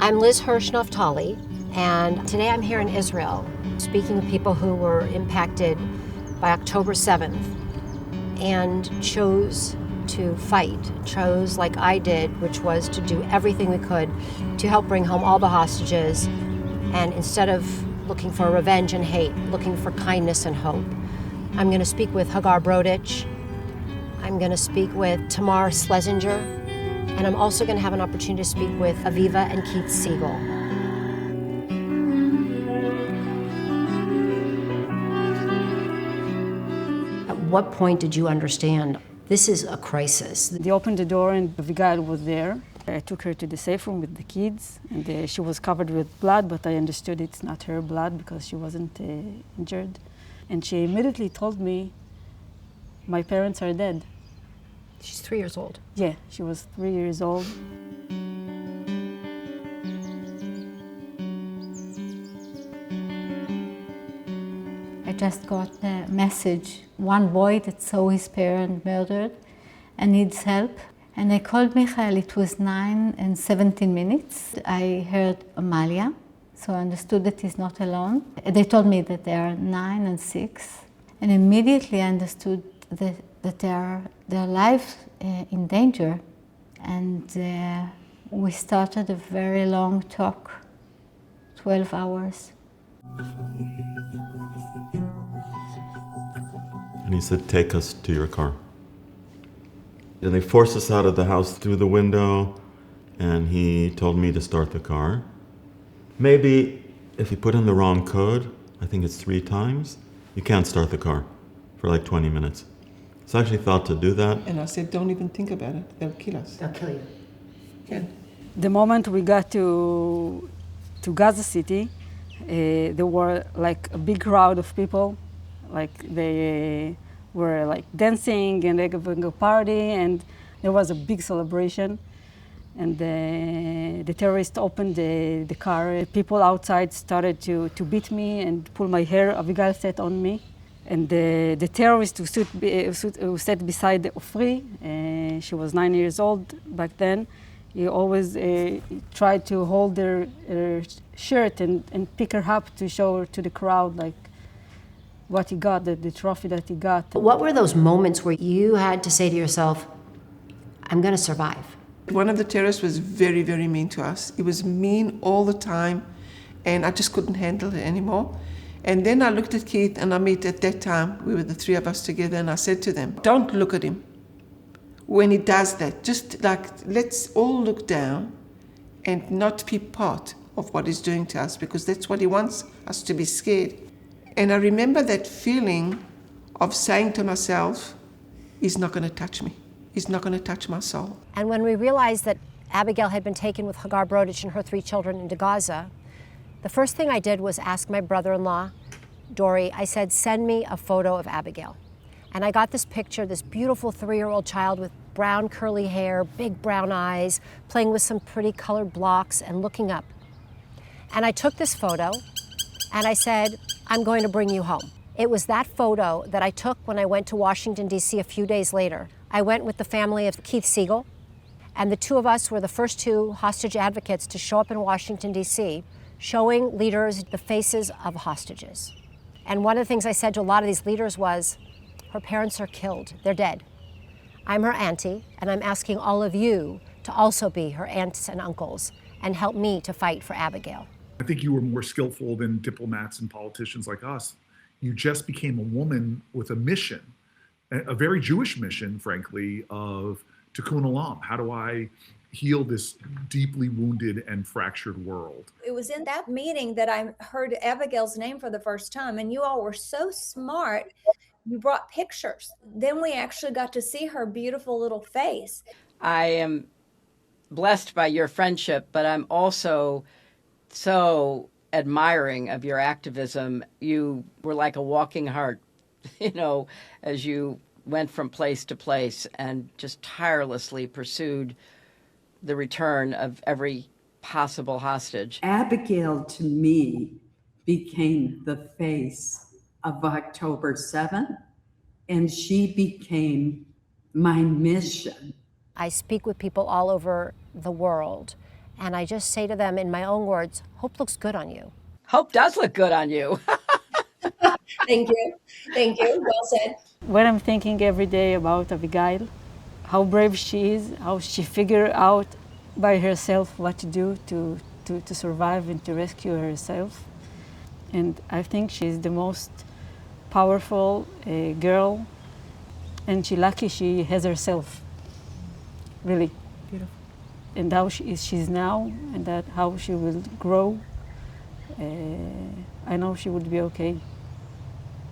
I'm Liz Hirsh Naftali, and today I'm here in Israel, speaking to people who were impacted by October 7th and chose to fight, chose like I did, which was to do everything we could to help bring home all the hostages, and instead of looking for revenge and hate, looking for kindness and hope. I'm going to speak with Hagar Brodutch. I'm going to speak with Tamar Shlezinger, and I'm also going to have an opportunity to speak with Aviva and Siegel. At what point did you understand this is a crisis? They opened the door and Abigail was there. I took her to the safe room with the kids, and she was covered with blood, but I understood it's not her blood because she wasn't injured. And she immediately told me, my parents are dead. She's 3 years old. Yeah, she was 3 years old. I just got a message. One boy that saw his parent murdered and needs help. And I called Michael. It was 9:17. I heard Amalia, so I understood that he's not alone. They told me that they are 9 and 6. And immediately I understood that their life in danger. And we started a very long talk, 12 hours. And he said, take us to your car. And they forced us out of the house through the window, and he told me to start the car. Maybe if you put in the wrong code, I think it's 3 times, you can't start the car for like 20 minutes. So I actually thought to do that. And I said, don't even think about it. They'll kill us. They'll kill you. Yeah. The moment we got to Gaza City, there were like a big crowd of people. Like they were like dancing and having a party, and there was a big celebration. And the terrorists opened the car. People outside started to beat me and pull my hair. Abigail sat on me. And the terrorist who sat beside Ofri, she was 9 years old back then, he always tried to hold her shirt and pick her up to show her to the crowd, like, what he got, the trophy that he got. What were those moments where you had to say to yourself, I'm going to survive? One of the terrorists was very, very mean to us. It was mean all the time, and I just couldn't handle it anymore. And then I looked at Keith and Amit at that time. We were the 3 of us together, and I said to them, don't look at him. When he does that, just like, let's all look down and not be part of what he's doing to us, because that's what he wants us to be scared. And I remember that feeling of saying to myself, he's not going to touch me. He's not going to touch my soul. And when we realized that Abigail had been taken with Hagar Brodutch and her 3 children into Gaza, the first thing I did was ask my brother-in-law, Dory, I said, send me a photo of Abigail. And I got this picture, this beautiful 3-year-old child with brown curly hair, big brown eyes, playing with some pretty colored blocks and looking up. And I took this photo and I said, I'm going to bring you home. It was that photo that I took when I went to Washington, D.C. a few days later. I went with the family of Keith Siegel, and the 2 of us were the first 2 hostage advocates to show up in Washington, D.C., showing leaders the faces of hostages. And one of the things I said to a lot of these leaders was, her parents are killed, they're dead. I'm her auntie, and I'm asking all of you to also be her aunts and uncles and help me to fight for Abigail. I think you were more skillful than diplomats and politicians like us. You just became a woman with a mission, a very Jewish mission, frankly, of tikkun olam. How do I heal this deeply wounded and fractured world? It was in that meeting that I heard Abigail's name for the first time, and you all were so smart. You brought pictures. Then we actually got to see her beautiful little face. I am blessed by your friendship, but I'm also so admiring of your activism. You were like a walking heart, as you went from place to place and just tirelessly pursued the return of every possible hostage. Abigail, to me, became the face of October 7th, and she became my mission. I speak with people all over the world, And I just say to them in my own words, hope looks good on you. Hope does look good on you. Thank you. Thank you. Well said. When I'm thinking every day about Abigail, how brave she is, how she figured out by herself what to do to survive and to rescue herself. And I think she's the most powerful girl, and she's lucky she has herself, really. Beautiful. And how she's now, and that how she will grow, I know she would be okay.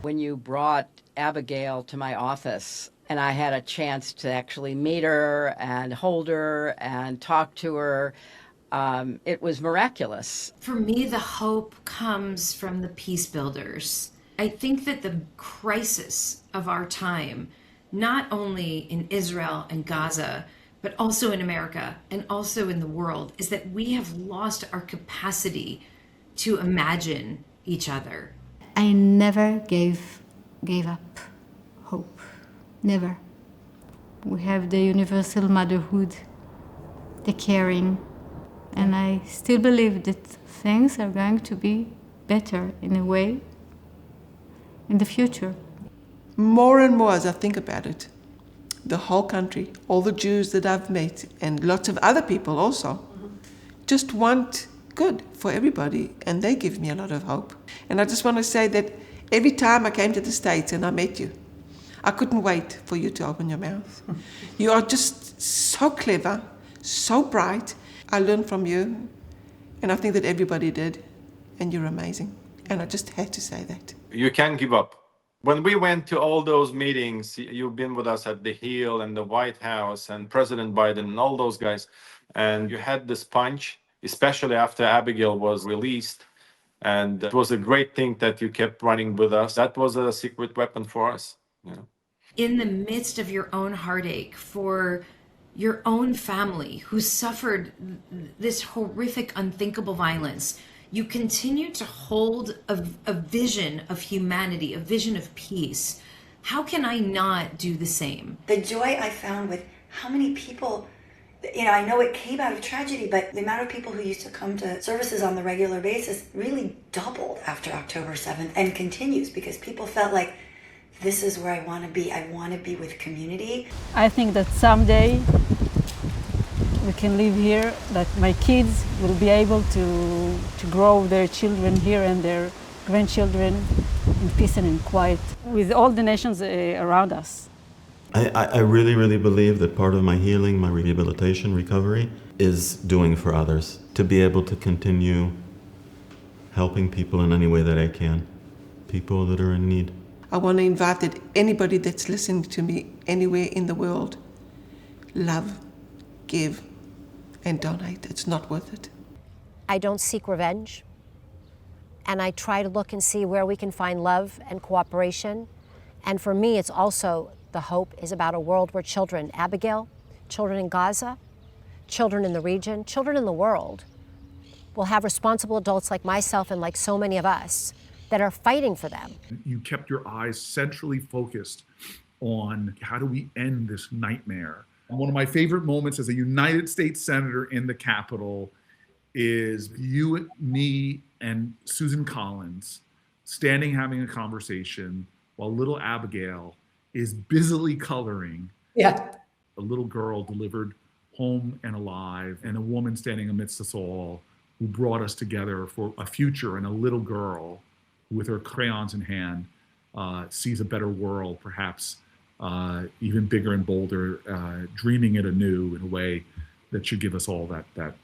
When you brought Abigail to my office and I had a chance to actually meet her and hold her and talk to her, it was miraculous. For me, the hope comes from the peace builders. I think that the crisis of our time, not only in Israel and Gaza, but also in America and also in the world, is that we have lost our capacity to imagine each other. I never gave up hope. Never. We have the universal motherhood, the caring, and I still believe that things are going to be better in a way in the future. More and more as I think about it, the whole country, all the Jews that I've met, and lots of other people also, just want good for everybody, and they give me a lot of hope. And I just want to say that every time I came to the States and I met you, I couldn't wait for you to open your mouth. You are just so clever, so bright. I learned from you, and I think that everybody did, and you're amazing. And I just had to say that. You can't give up. When we went to all those meetings, you've been with us at the Hill and the White House and President Biden and all those guys, and you had this punch, especially after Abigail was released. And it was a great thing that you kept running with us. That was a secret weapon for us. Yeah. In the midst of your own heartache for your own family who suffered this horrific, unthinkable violence, you continue to hold a vision of humanity, a vision of peace. How can I not do the same? The joy I found with how many people, I know it came out of tragedy, but the amount of people who used to come to services on the regular basis really doubled after October 7th and continues because people felt like, this is where I want to be. I want to be with community. I think that someday we can live here, that my kids will be able to grow their children here and their grandchildren in peace and in quiet with all the nations around us. I really, really believe that part of my healing, my rehabilitation, recovery, is doing for others, to be able to continue helping people in any way that I can, people that are in need. I want to invite that anybody that's listening to me anywhere in the world, love, give, and donate. It's not worth it. I don't seek revenge, and I try to look and see where we can find love and cooperation. And for me, it's also the hope is about a world where children, Abigail, children in Gaza, children in the region, children in the world, will have responsible adults like myself and like so many of us that are fighting for them. You kept your eyes centrally focused on how do we end this nightmare. One of my favorite moments as a United States Senator in the Capitol is you, me, and Susan Collins standing having a conversation while little Abigail is busily coloring a little girl delivered home and alive, and a woman standing amidst us all who brought us together for a future, and a little girl with her crayons in hand sees a better world, perhaps even bigger and bolder, dreaming it anew in a way that should give us all that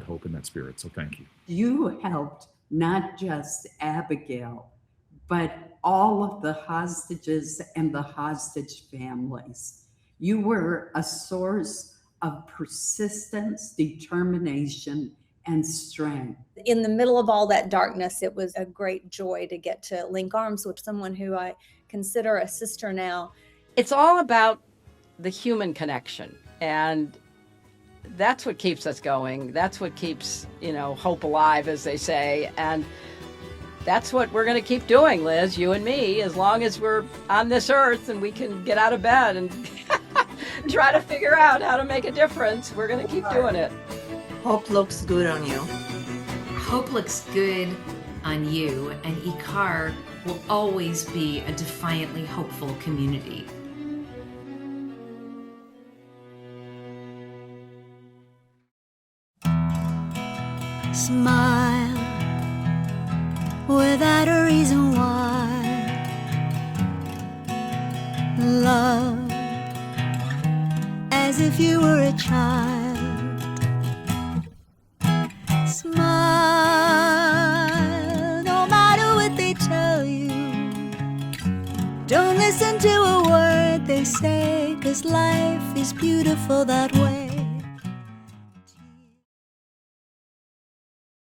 hope and that spirit. So thank you. You helped not just Abigail, but all of the hostages and the hostage families. You were a source of persistence, determination, and strength. In the middle of all that darkness, it was a great joy to get to link arms with someone who I consider a sister now. It's all about the human connection, and that's what keeps us going. That's what keeps, hope alive, as they say. And that's what we're going to keep doing, Liz, you and me, as long as we're on this earth and we can get out of bed and try to figure out how to make a difference. We're going to keep doing it. Hope looks good on you. Hope looks good on you, and IKAR will always be a defiantly hopeful community. Smile without a reason why. Love as if you were a child. Smile no matter what they tell you. Don't listen to a word they say, 'cause life is beautiful that way.